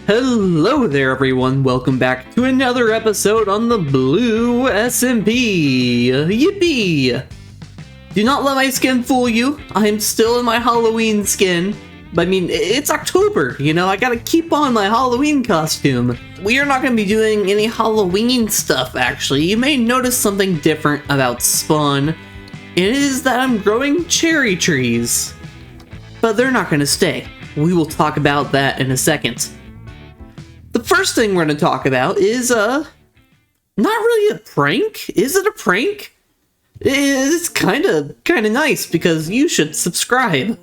Hello there everyone, welcome back to another episode on the Blue SMP. Yippee! Do not let my skin fool you, I am still in my Halloween skin. I mean, it's October, you know, I gotta keep on my Halloween costume. We are not gonna be doing any Halloween stuff actually. You may notice something different about Spawn. It is that I'm growing cherry trees. But they're not gonna stay. We will talk about that in a second. The first thing we're going to talk about is, not really a prank. Is it a prank? It's kind of nice because you should subscribe.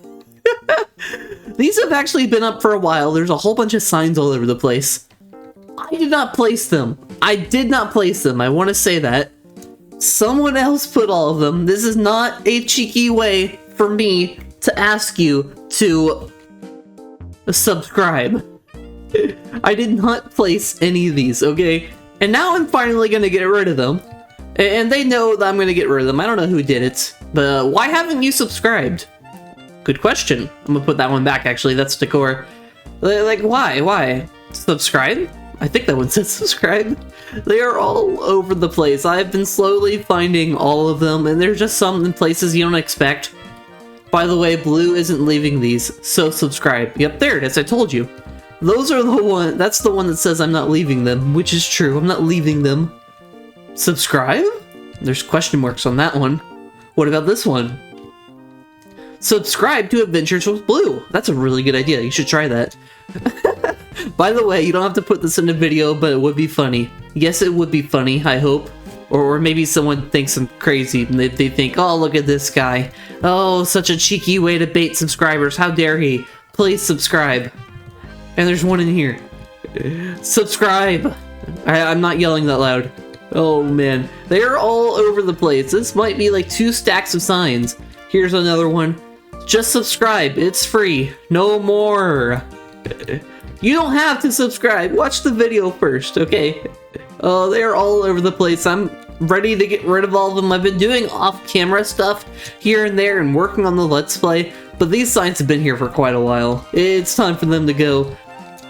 These have actually been up for a while. There's a whole bunch of signs all over the place. I did not place them. I did not place them. I want to say that. Someone else put all of them. This is not a cheeky way for me to ask you to subscribe. I did not place any of these, okay? And now I'm finally gonna get rid of them. And they know that I'm gonna get rid of them. I don't know who did it, but why haven't you subscribed? Good question. I'm gonna put that one back, actually. That's decor. Like, why? Why? Subscribe? I think that one says subscribe. They are all over the place. I've been slowly finding all of them, and there's just some in places you don't expect. By the way, Blue isn't leaving these, so subscribe. Yep, there it is. I told you. Those are the one, that's the one that says I'm not leaving them, which is true. I'm not leaving them. Subscribe? There's question marks on that one. What about this one? Subscribe to Adventures with Blue. That's a really good idea. You should try that. By the way, you don't have to put this in a video, but it would be funny. Yes, it would be funny, I hope. Or maybe someone thinks I'm crazy and they think, oh, look at this guy. Oh, such a cheeky way to bait subscribers. How dare he? Please subscribe. And there's one in here. Subscribe! I'm not yelling that loud. Oh man. They are all over the place. This might be like 2 stacks of signs. Here's another one. Just subscribe. It's free. No more. You don't have to subscribe. Watch the video first, okay? Oh, they're all over the place. I'm ready to get rid of all of them. I've been doing off-camera stuff here and there and working on the Let's Play, but these signs have been here for quite a while. It's time for them to go.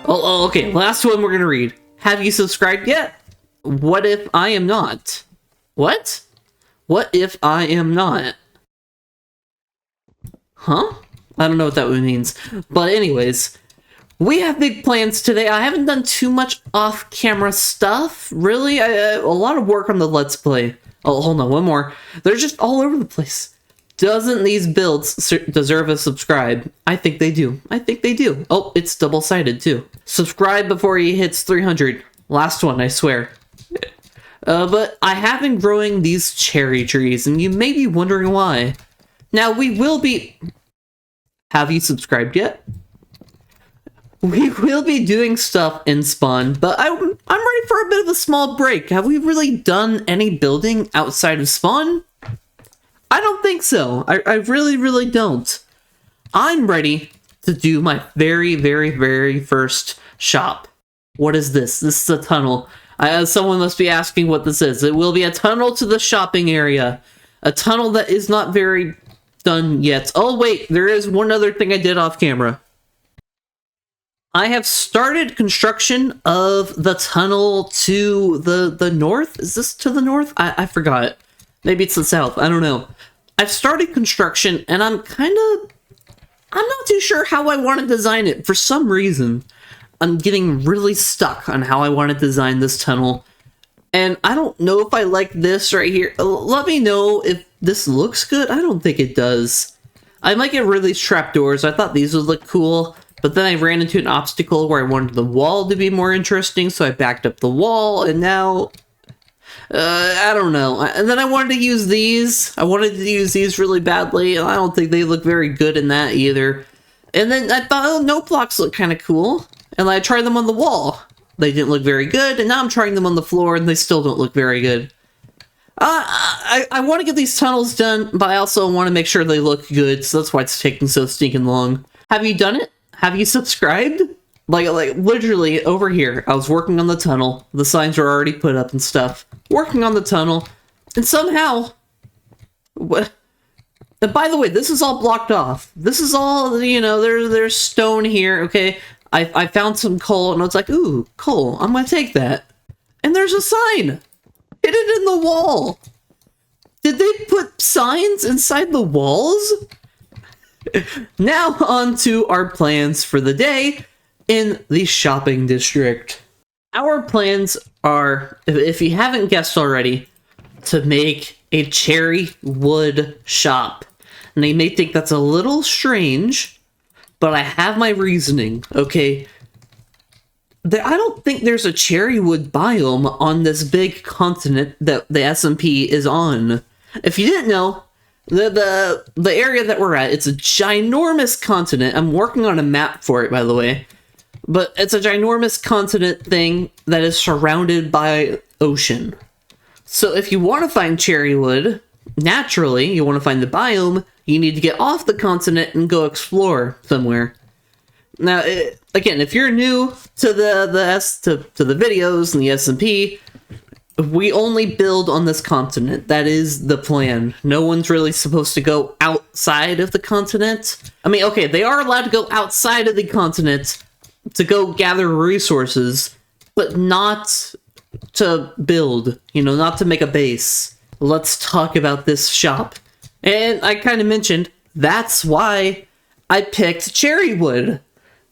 Oh, okay, last one we're gonna read. Have you subscribed yet? What if I am not? What? What if I am not? Huh? I don't know what that means. But anyways, we have big plans today. I haven't done too much off-camera stuff, really. A lot of work on the Let's Play. Oh, hold on, one more. They're just all over the place. Doesn't these builds deserve a subscribe? I think they do. I think they do. Oh, it's double-sided, too. Subscribe before he hits 300. Last one, I swear. But I have been growing these cherry trees, and you may be wondering why. Now, we will be... Have you subscribed yet? We will be doing stuff in Spawn, but I'm ready for a bit of a small break. Have we really done any building outside of Spawn? I don't think so. I really don't. I'm ready to do my very first shop. What is this? This is a tunnel. Someone must be asking what this is. It will be a tunnel to the shopping area. A tunnel that is not very done yet. Oh wait, there is one other thing I did off camera. I have started construction of the tunnel to the north. Is this to the north? I forgot. Maybe it's the south. I don't know. I've started construction, and I'm not too sure how I want to design it. For some reason, I'm getting really stuck on how I want to design this tunnel. And I don't know if I like this right here. Let me know if this looks good. I don't think it does. I might get rid of these trapdoors. I thought these would look cool. But then I ran into an obstacle where I wanted the wall to be more interesting, so I backed up the wall, and now... I don't know. And then I wanted to use these. I wanted to use these really badly, and I don't think they look very good in that either. And then I thought, oh, no blocks look kind of cool. And I tried them on the wall. They didn't look very good, and now I'm trying them on the floor, and they still don't look very good. I want to get these tunnels done, but I also want to make sure they look good, so that's why it's taking so stinking long. Have you done it? Have you subscribed? Like literally over here, I was working on the tunnel. The signs were already put up and stuff. Working on the tunnel, and somehow... What? And by the way, this is all blocked off. This is all, you know, there's stone here, okay? I found some coal and I was like, ooh, coal, I'm gonna take that. And there's a sign! Hit it in the wall! Did they put signs inside the walls? Now on to our plans for the day in the shopping district. Our plans are, if you haven't guessed already, to make a cherry wood shop. And you may think that's a little strange, but I have my reasoning, okay? I don't think there's a cherry wood biome on this big continent that the SMP is on. If you didn't know, the area that we're at, it's a ginormous continent. I'm working on a map for it, by the way. But it's a ginormous continent thing that is surrounded by ocean. So if you want to find cherry wood, naturally, you want to find the biome, you need to get off the continent and go explore somewhere. Now, again, if you're new to the videos and the SMP, we only build on this continent. That is the plan. No one's really supposed to go outside of the continent. I mean, okay, they are allowed to go outside of the continent to go gather resources, but not to build, you know, not to make a base. Let's talk about this shop. And I kind of mentioned, that's why I picked cherry wood,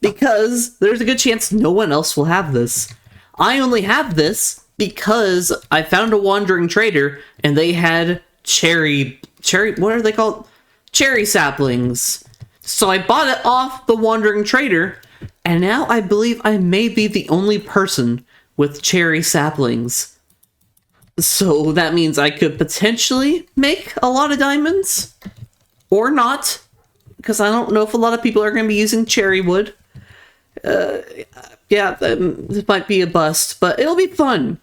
because there's a good chance no one else will have this. I only have this because I found a wandering trader and they had cherry, what are they called? Cherry saplings. So I bought it off the wandering trader, and now I believe I may be the only person with cherry saplings. So that means I could potentially make a lot of diamonds, or not, because I don't know if a lot of people are going to be using cherry wood. Yeah, this might be a bust, but it'll be fun.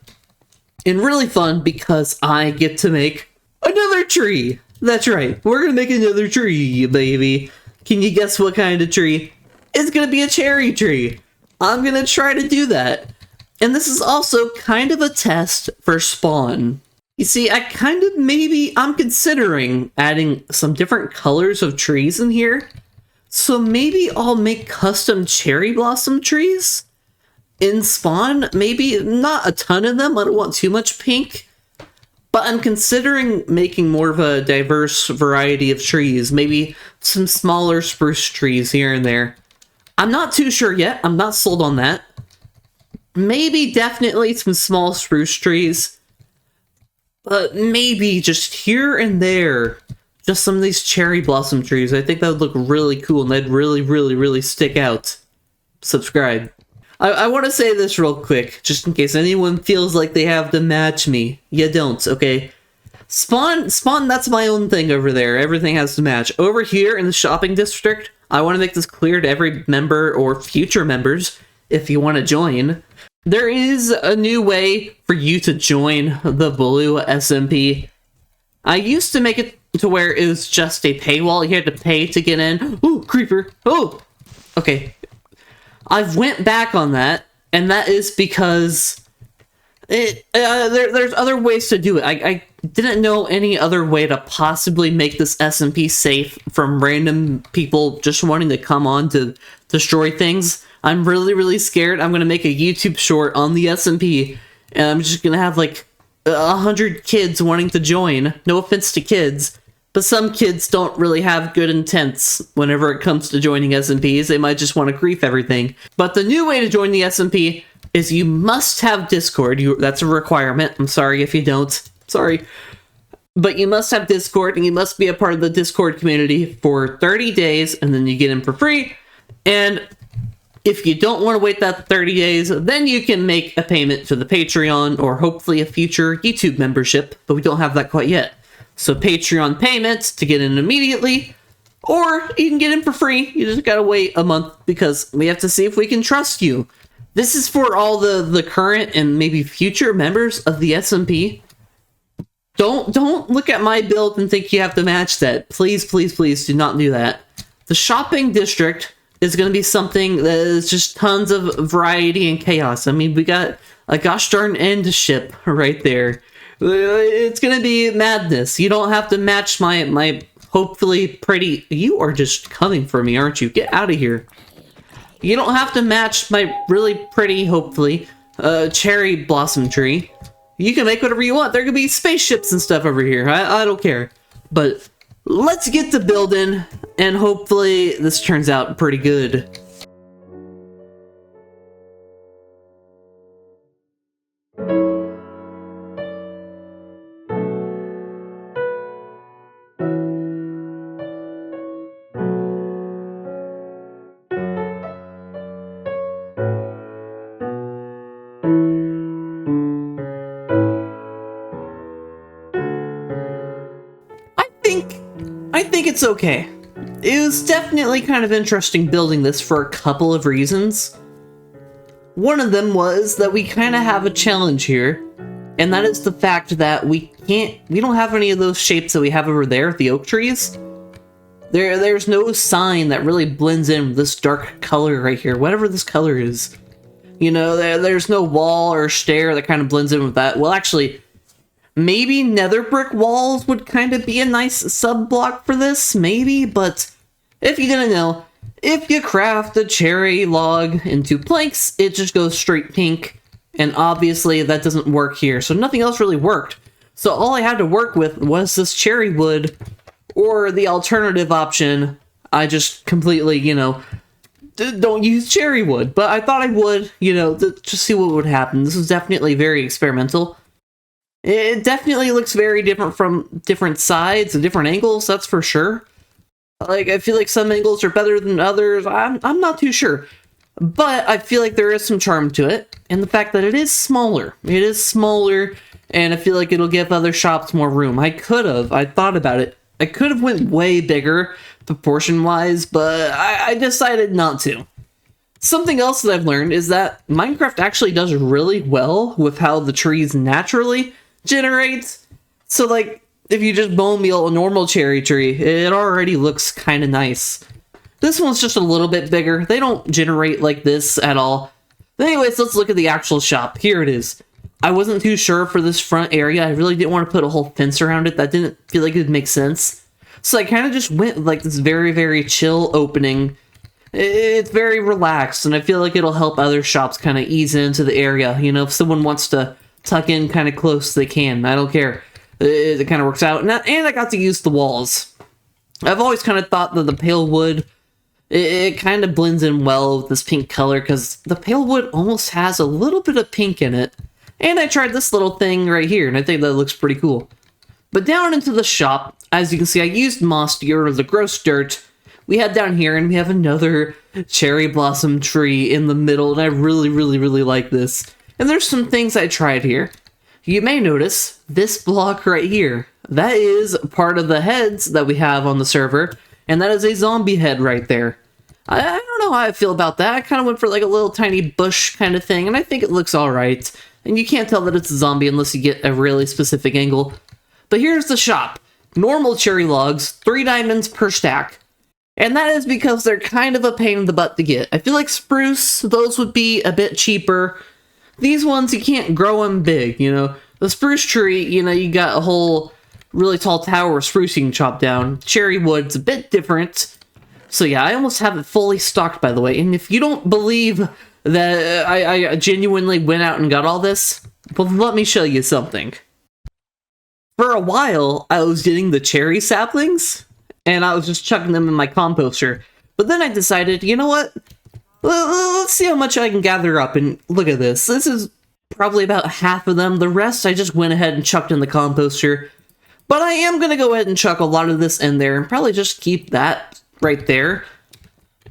And really fun because I get to make another tree. That's right, we're going to make another tree, baby. Can you guess what kind of tree? It's going to be a cherry tree. I'm going to try to do that. And this is also kind of a test for spawn. You see, I'm considering adding some different colors of trees in here. So maybe I'll make custom cherry blossom trees in spawn. Maybe not a ton of them. I don't want too much pink. But I'm considering making more of a diverse variety of trees. Maybe some smaller spruce trees here and there. I'm not too sure yet. I'm not sold on that. Maybe definitely some small spruce trees. But maybe just here and there, just some of these cherry blossom trees. I think that would look really cool and they'd really stick out. Subscribe. I want to say this real quick, just in case anyone feels like they have to match me. You don't, okay? Spawn, that's my own thing over there. Everything has to match. Over here in the shopping district, I want to make this clear to every member or future members, if you want to join. There is a new way for you to join the Blue SMP. I used to make it to where it was just a paywall. You had to pay to get in. Ooh, creeper. Oh, okay. I've went back on that, and that is because there's other ways to do it. I didn't know any other way to possibly make this SMP safe from random people just wanting to come on to destroy things. I'm really scared. I'm going to make a YouTube short on the SMP, and I'm just going to have like 100 kids wanting to join. No offense to kids, but some kids don't really have good intents whenever it comes to joining SMPs. They might just want to grief everything. But the new way to join the SMP is you must have Discord. That's a requirement. I'm sorry if you don't. Sorry. But you must have Discord, and you must be a part of the Discord community for 30 days, and then you get in for free. And if you don't want to wait that 30 days, then you can make a payment to the Patreon, or hopefully a future YouTube membership, but we don't have that quite yet. So Patreon payments to get in immediately, or you can get in for free. You just gotta wait a month because we have to see if we can trust you. This is for all the current and maybe future members of the SMP. Don't look at my build and think you have to match that. Please do not do that. The shopping district is going to be something that is just tons of variety and chaos. I mean, we got a gosh darn end ship right there. It's going to be madness. You don't have to match my hopefully pretty... You are just coming for me, aren't you? Get out of here. You don't have to match my really pretty, hopefully, cherry blossom tree. You can make whatever you want. There could be spaceships and stuff over here. I don't care. But let's get to building, and hopefully this turns out pretty good. I think it's okay. It was definitely kind of interesting building this for a couple of reasons. One of them was that we kind of have a challenge here, and that is the fact that we don't have any of those shapes that we have over there, the oak trees. There's no sign that really blends in with this dark color right here, whatever this color is. You know, there's no wall or stair that kind of blends in with that. Well, actually, maybe nether brick walls would kind of be a nice sub-block for this, maybe, but if you didn't know, if you craft a cherry log into planks, it just goes straight pink, and obviously that doesn't work here, so nothing else really worked. So all I had to work with was this cherry wood, or the alternative option, I just completely, you know, don't use cherry wood, but I thought I would, you know, just see what would happen. This was definitely very experimental. It definitely looks very different from different sides and different angles, that's for sure. Like, I feel like some angles are better than others, I'm not too sure. But I feel like there is some charm to it, and the fact that it is smaller. It is smaller, and I feel like it'll give other shops more room. I thought about it. I could have went way bigger, proportion-wise, but I decided not to. Something else that I've learned is that Minecraft actually does really well with how the trees naturally generate. So, like, if you just bone meal a normal cherry tree, it already looks kind of nice. This one's just a little bit bigger. They don't generate like this at all. But anyways, let's look at the actual shop. Here it is. I wasn't too sure for this front area. I really didn't want to put a whole fence around it. That didn't feel like it would make sense. So I kind of just went with like this very, very chill opening. It's very relaxed, and I feel like it'll help other shops kind of ease into the area. You know, if someone wants to tuck in kind of close, they can. I don't care. It kind of works out. And I got to use the walls. I've always kind of thought that the pale wood, it kind of blends in well with this pink color, because the pale wood almost has a little bit of pink in it. And I tried this little thing right here, and I think that looks pretty cool. But down into the shop, as you can see, I used moss to get rid of the gross dirt. We head down here, and we have another cherry blossom tree in the middle, and I really, really, really like this. And there's some things I tried here. You may notice this block right here. That is part of the heads that we have on the server, and that is a zombie head right there. I don't know how I feel about that. I kind of went for like a little tiny bush kind of thing, and I think it looks alright. And you can't tell that it's a zombie unless you get a really specific angle. But here's the shop. Normal cherry logs, 3 diamonds per stack. And that is because they're kind of a pain in the butt to get. I feel like spruce, those would be a bit cheaper. These ones, you can't grow them big, you know. The spruce tree, you know, you got a whole really tall tower of spruce you can chop down. Cherry wood's a bit different. So yeah, I almost have it fully stocked, by the way. And if you don't believe that I genuinely went out and got all this, well, let me show you something. For a while, I was getting the cherry saplings, and I was just chucking them in my composter. But then I decided, you know what? Let's see how much I can gather up, and look at this. This is probably about half of them. The rest I just went ahead and chucked in the composter. But I am going to go ahead and chuck a lot of this in there, and probably just keep that right there.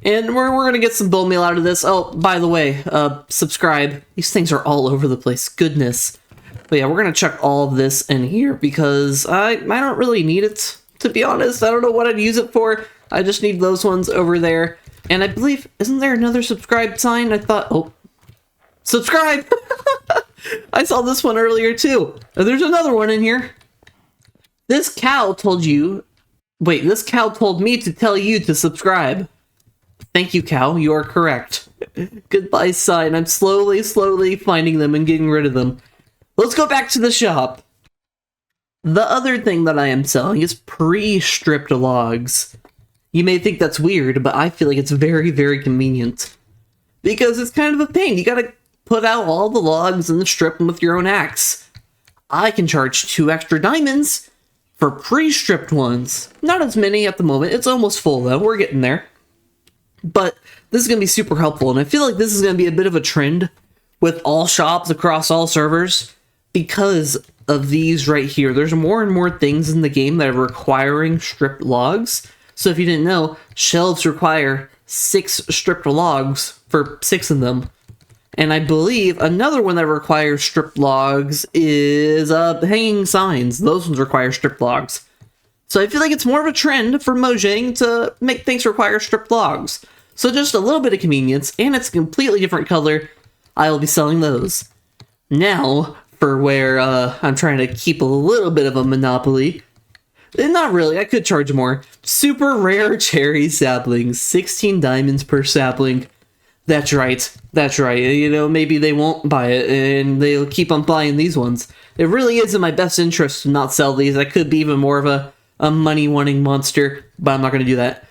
And we're going to get some bone meal out of this. Oh, by the way, subscribe. These things are all over the place. Goodness. But yeah, we're going to chuck all of this in here because I don't really need it, to be honest. I don't know what I'd use it for. I just need those ones over there. And I believe, isn't there another subscribe sign? I thought, oh, subscribe! I saw this one earlier too. There's another one in here. This cow told you, wait, this cow told me to tell you to subscribe. Thank you, cow, you are correct. Goodbye sign. I'm slowly finding them and getting rid of them. Let's go back to the shop. The other thing that I am selling is pre-stripped logs. You may think that's weird, but I feel like it's very, very convenient. because it's kind of a pain. You gotta put out all the logs and strip them with your own axe. I can charge 2 extra diamonds for pre-stripped ones. Not as many at the moment. It's almost full though. We're getting there. But this is going to be super helpful, and I feel like this is going to be a bit of a trend with all shops across all servers because of these right here. There's more and more things in the game that are requiring stripped logs. So if you didn't know, shelves require 6 stripped logs for 6 of them. And I believe another one that requires stripped logs is hanging signs. Those ones require stripped logs. So I feel like it's more of a trend for Mojang to make things require stripped logs. So just a little bit of convenience, and it's a completely different color. I will be selling those. Now, for where I'm trying to keep a little bit of a monopoly. Not really, I could charge more. Super rare cherry saplings, 16 diamonds per sapling. That's right, that's right. You know, maybe they won't buy it, and they'll keep on buying these ones. It really is in my best interest to not sell these. I could be even more of a money-wanting monster, but I'm not going to do that.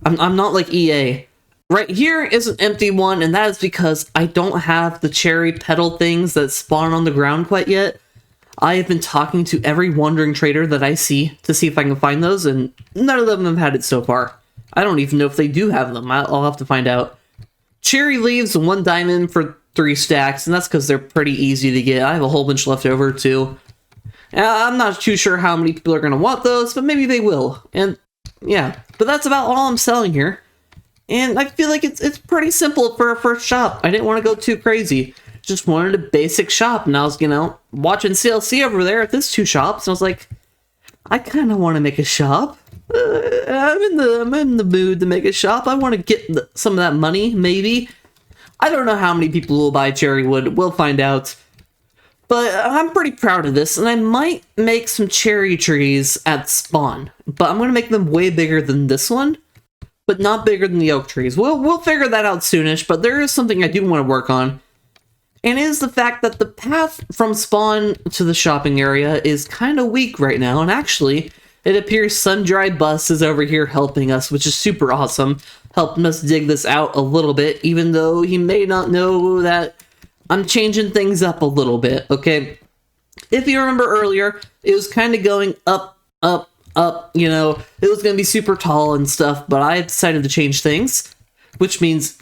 I'm not like EA. Right here is an empty one, and that is because I don't have the cherry petal things that spawn on the ground quite yet. I have been talking to every wandering trader that I see to see if I can find those, and none of them have had it so far. I don't even know if they do have them. I'll have to find out. Cherry leaves, 1 diamond for 3 stacks, and that's because they're pretty easy to get. I have a whole bunch left over, too. I'm not too sure how many people are going to want those, but maybe they will. And yeah, but that's about all I'm selling here. And I feel like it's pretty simple for a first shop. I didn't want to go too crazy. Just wanted a basic shop. And I was, watching CLC over there at this 2 shops. And I was like, I kind of want to make a shop. I'm in the mood to make a shop. I want to get some of that money, maybe. I don't know how many people will buy cherry wood. We'll find out. But I'm pretty proud of this, and I might make some cherry trees at spawn. But I'm going to make them way bigger than this one, but not bigger than the oak trees. We'll figure that out soonish, but there is something I do want to work on. And it is the fact that the path from spawn to the shopping area is kind of weak right now, and actually, it appears Sundry Bus is over here helping us, which is super awesome. Helping us dig this out a little bit, even though he may not know that I'm changing things up a little bit, okay? If you remember earlier, it was kind of going up, up, up, it was going to be super tall and stuff, but I decided to change things, which means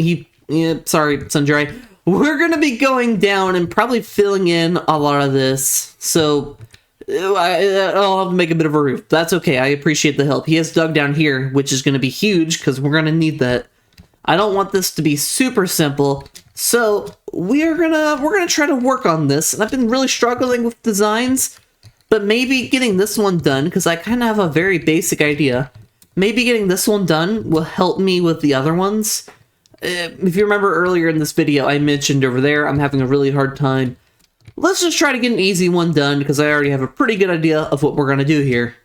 sorry, Sundry, we're going to be going down and probably filling in a lot of this, so I'll have to make a bit of a roof. That's okay, I appreciate the help. He has dug down here, which is going to be huge, because we're going to need that. I don't want this to be super simple, so we're gonna try to work on this, and I've been really struggling with designs, but maybe getting this one done, because I kind of have a very basic idea. Maybe getting this one done will help me with the other ones. If you remember earlier in this video, I mentioned over there, I'm having a really hard time. Let's just try to get an easy one done, because I already have a pretty good idea of what we're gonna do here.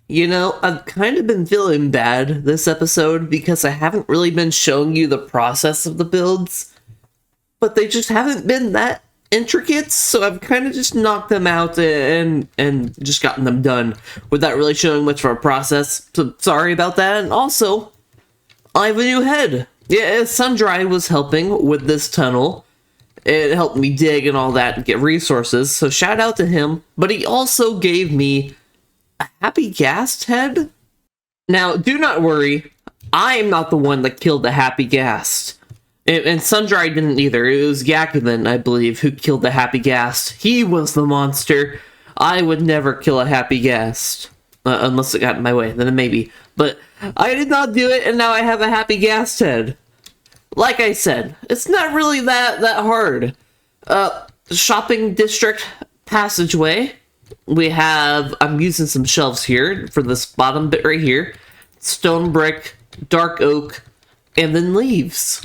I've kind of been feeling bad this episode because I haven't really been showing you the process of the builds, but they just haven't been that intricate, so I've kind of just knocked them out and just gotten them done without really showing much of a process, so sorry about that. And also, I have a new head. Yeah, Sundry was helping with this tunnel. It helped me dig and all that and get resources, so shout out to him, but he also gave me a happy ghast head? Now, do not worry, I am not the one that killed the happy ghast. And Sundry didn't either. It was Yakuman, I believe, who killed the happy ghast. He was the monster. I would never kill a happy ghast. Unless it got in my way, then maybe. But I did not do it, and now I have a happy ghast head. Like I said, it's not really that hard. Shopping district passageway. I'm using some shelves here for this bottom bit right here. Stone brick, dark oak, and then leaves.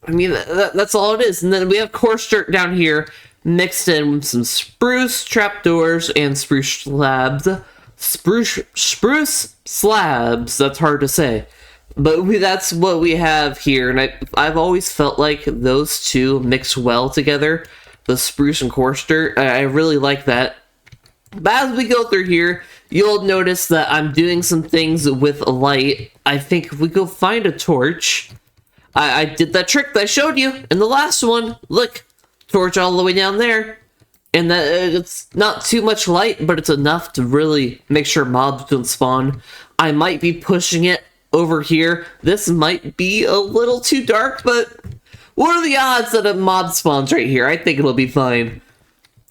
I mean, that's all it is. And then we have coarse dirt down here, mixed in with some spruce trapdoors and spruce slabs. Spruce slabs, that's hard to say. But that's what we have here, and I've always felt like those two mix well together. The spruce and coarse dirt, I really like that. But as we go through here, you'll notice that I'm doing some things with light. I think if we go find a torch, I did that trick that I showed you in the last one. Look, torch all the way down there. And that it's not too much light, but it's enough to really make sure mobs don't spawn. I might be pushing it over here. This might be a little too dark, but what are the odds that a mob spawns right here? I think it'll be fine.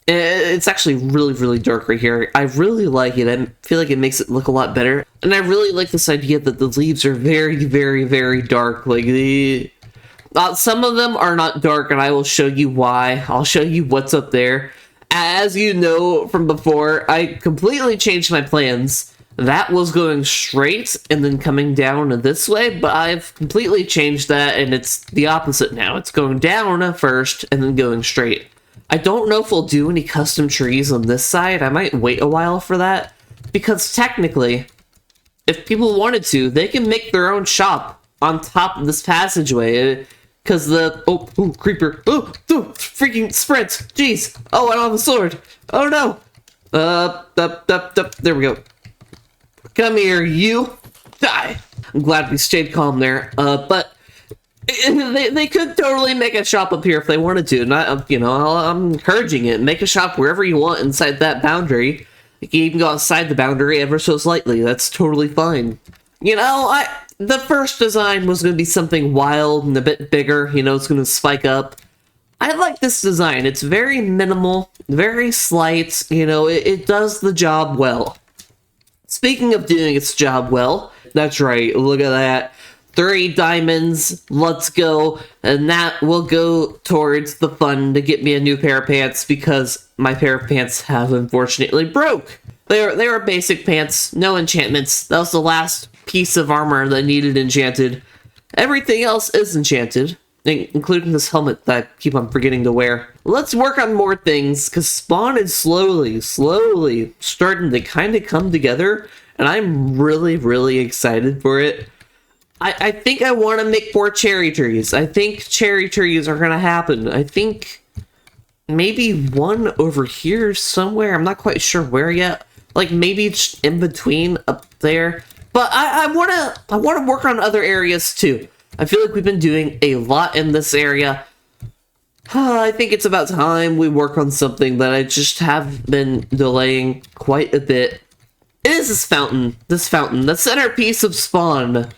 It's actually really, really dark right here. I really like it. I feel like it makes it look a lot better. And I really like this idea that the leaves are very, very, very dark. Like, some of them are not dark, and I will show you why. I'll show you what's up there. As you know from before, I completely changed my plans. That was going straight and then coming down this way, but I've completely changed that, and it's the opposite now. It's going down first and then going straight. I don't know if we'll do any custom trees on this side. I might wait a while for that, because technically, if people wanted to, they can make their own shop on top of this passageway. Because oh, creeper. Oh, freaking sprint. Jeez. Oh, I don't have a sword. Oh, no. There we go. Come here, you. Die. I'm glad we stayed calm there. But they could totally make a shop up here if they wanted to. Not, you know, I'm encouraging it. Make a shop wherever you want inside that boundary. You can even go outside the boundary ever so slightly. That's totally fine. You know, the first design was going to be something wild and a bit bigger. You know, it's going to spike up. I like this design. It's very minimal, very slight. You know, it does the job well. Speaking of doing its job well, that's right, look at that. 3 diamonds, let's go. And that will go towards the fund to get me a new pair of pants, because my pair of pants have unfortunately broke. They were basic pants, no enchantments. That was the last piece of armor that needed enchanted. Everything else is enchanted, including this helmet that I keep on forgetting to wear. Let's work on more things, because spawn is slowly starting to kind of come together, and I'm really, really excited for it. I think I want to make 4 cherry trees. I think cherry trees are going to happen. I think maybe one over here somewhere. I'm not quite sure where yet. Like, maybe it's in between up there. But I want to work on other areas too. I feel like we've been doing a lot in this area. I think it's about time we work on something that I just have been delaying quite a bit. It is this fountain, the centerpiece of spawn.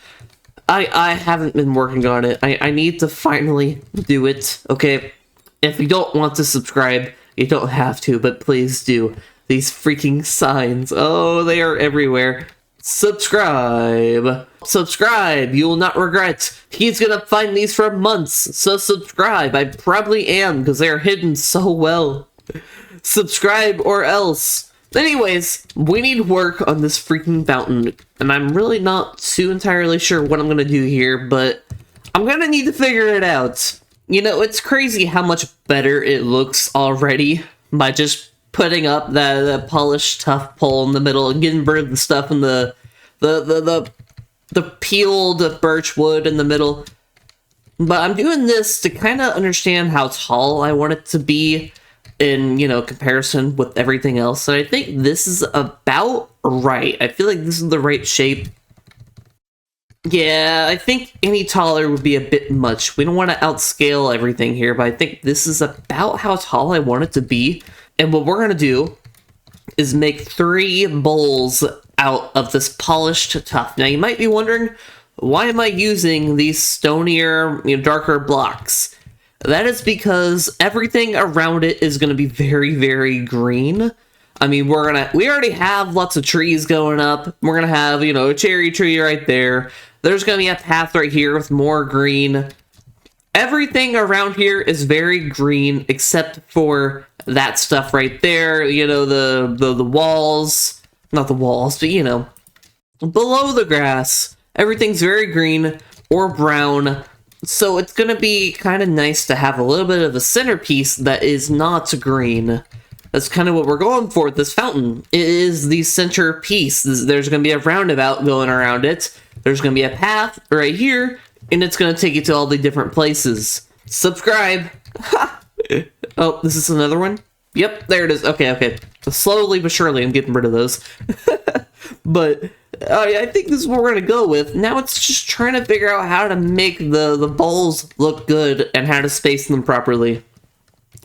I haven't been working on it. I need to finally do it, okay? If you don't want to subscribe, you don't have to, but please do. These freaking signs, oh, they are everywhere. Subscribe. Subscribe, you will not regret. He's gonna find these for months, so subscribe. I probably am, because they are hidden so well. Subscribe or else. Anyways, we need work on this freaking fountain, and I'm really not too entirely sure what I'm gonna do here, but I'm gonna need to figure it out. You know, it's crazy how much better it looks already by just putting up that polished tough pole in the middle and getting rid of the stuff in the peeled birch wood in the middle. But I'm doing this to kind of understand how tall I want it to be in, you know, comparison with everything else. And I think this is about right. I feel like this is the right shape. Yeah, I think any taller would be a bit much. We don't want to outscale everything here, but I think this is about how tall I want it to be. And what we're going to do is make 3 bowls out of this polished tuff. Now, you might be wondering, why am I using these stonier, you know, darker blocks? That is because everything around it is going to be very, very green. I mean, we already have lots of trees going up. We're going to have, you know, a cherry tree right there. There's going to be a path right here with more green. Everything around here is very green, except for that stuff right there. You know, the walls, not the walls, but, you know, below the grass. Everything's very green or brown. So it's going to be kind of nice to have a little bit of a centerpiece that is not green. That's kind of what we're going for with this fountain. It is the centerpiece. There's going to be a roundabout going around it. There's going to be a path right here, and it's going to take you to all the different places. Subscribe. Oh, this is another one? Yep, there it is. Okay. Slowly but surely I'm getting rid of those. But I think this is what we're gonna go with. Now it's just trying to figure out how to make the bowls look good and how to space them properly.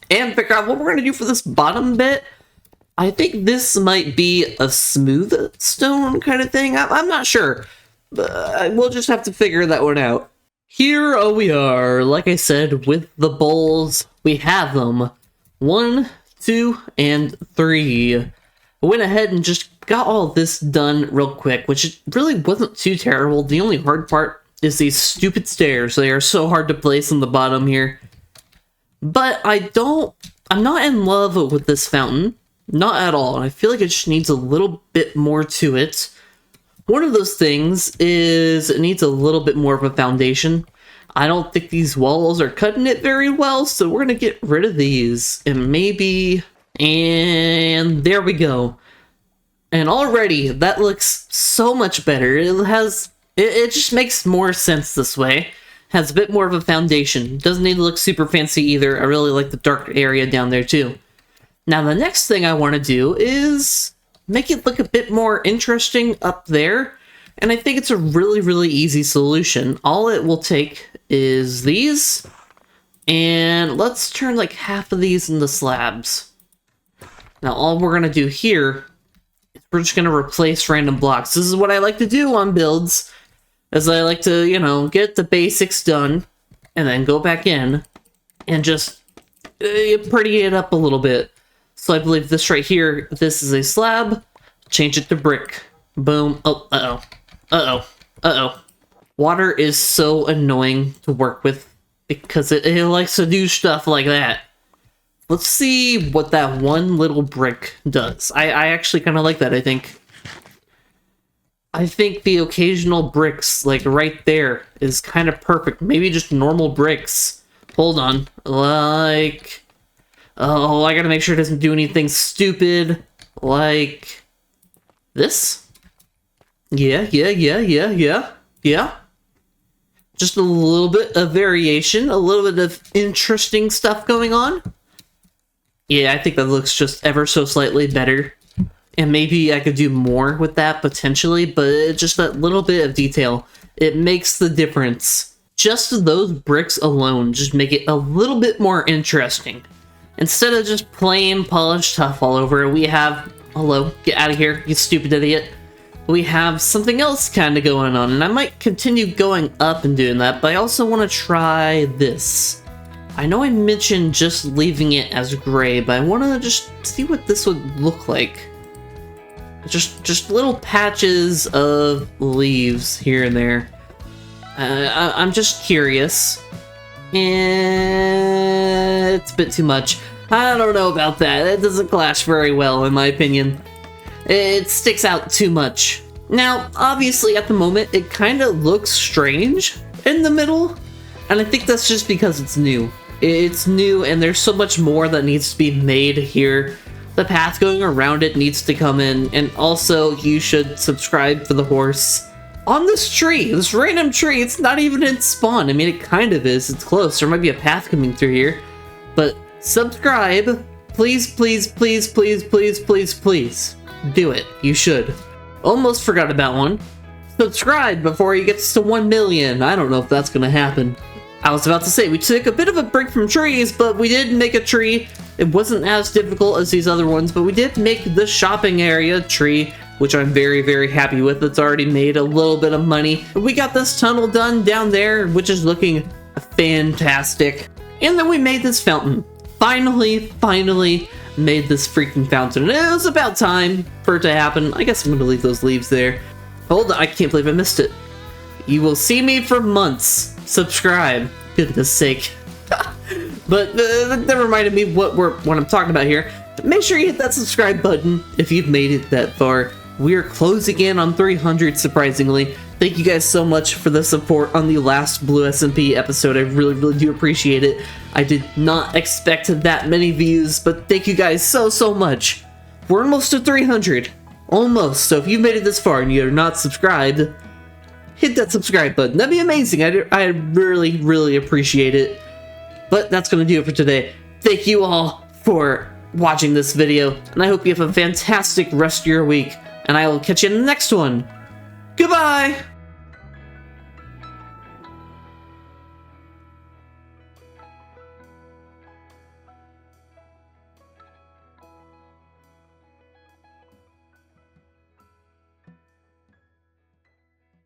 And figure out what we're gonna do for this bottom bit. I think this might be a smooth stone kind of thing. I'm not sure. But we'll just have to figure that one out. Here we are. Like I said, with the bowls, we have them. 1, 2, and 3. I went ahead and just got all this done real quick, which really wasn't too terrible. The only hard part is these stupid stairs. They are so hard to place on the bottom here. But I'm not in love with this fountain. Not at all. I feel like it just needs a little bit more to it. One of those things is it needs a little bit more of a foundation. I don't think these walls are cutting it very well, so we're gonna get rid of these and maybe... And there we go. And already that looks so much better. It just makes more sense this way. Has a bit more of a foundation. Doesn't need to look super fancy either. I really like the dark area down there too. Now the next thing I want to do is make it look a bit more interesting up there. And I think it's a really, really easy solution. All it will take is these. And let's turn like half of these into slabs. Now all we're going to do here is we're just going to replace random blocks. This is what I like to do on builds. As I like to, you know, get the basics done. And then go back in. And just pretty it up a little bit. So I believe this right here, this is a slab. Change it to brick. Boom. Oh, uh-oh. Uh-oh. Uh-oh. Water is so annoying to work with because it likes to do stuff like that. Let's see what that one little brick does. I actually kind of like that, I think. I think the occasional bricks, like right there, is kind of perfect. Maybe just normal bricks. Hold on. Like... Oh, I gotta make sure it doesn't do anything stupid. Like... this? Yeah. Just a little bit of variation, a little bit of interesting stuff going on. Yeah, I think that looks just ever so slightly better. And maybe I could do more with that potentially, but just that little bit of detail, it makes the difference. Just those bricks alone just make it a little bit more interesting. Instead of just plain polished stuff all over, we have... Hello, get out of here, you stupid idiot. We have something else kind of going on, and I might continue going up and doing that, but I also want to try this. I know I mentioned just leaving it as gray, but I want to just see what this would look like. Just little patches of leaves here and there. I'm just curious. And it's a bit too much. I don't know about that. It doesn't clash very well, in my opinion. It sticks out too much. Now, obviously, at the moment, it kind of looks strange in the middle. And I think that's just because it's new. It's new, and there's so much more that needs to be made here. The path going around it needs to come in. And also, you should subscribe for the horse. On this tree, this random tree, it's not even in spawn. I mean, it kind of is. It's close. There might be a path coming through here. But subscribe. Please, please, please, please, please, please, please. Do it. You should. Almost forgot about one. Subscribe before he gets to 1 million. I don't know if that's going to happen. I was about to say, we took a bit of a break from trees, but we did make a tree. It wasn't as difficult as these other ones, but we did make the shopping area tree, which I'm very, very happy with. It's already made a little bit of money. We got this tunnel done down there, which is looking fantastic. And then we made this fountain. Finally made this freaking fountain. And it was about time for it to happen. I guess I'm going to leave those leaves there. Hold on, I can't believe I missed it. You will see me for months. Subscribe. Goodness sake. But that reminded me what I'm talking about here. Make sure you hit that subscribe button if you've made it that far. We're closing in on 300, surprisingly. Thank you guys so much for the support on the last Blue SMP episode. I really, really do appreciate it. I did not expect that many views, but thank you guys so much. We're almost to 300. Almost. So if you've made it this far and you're not subscribed, hit that subscribe button. That'd be amazing. I really, really appreciate it. But that's going to do it for today. Thank you all for watching this video, and I hope you have a fantastic rest of your week, and I will catch you in the next one. Goodbye!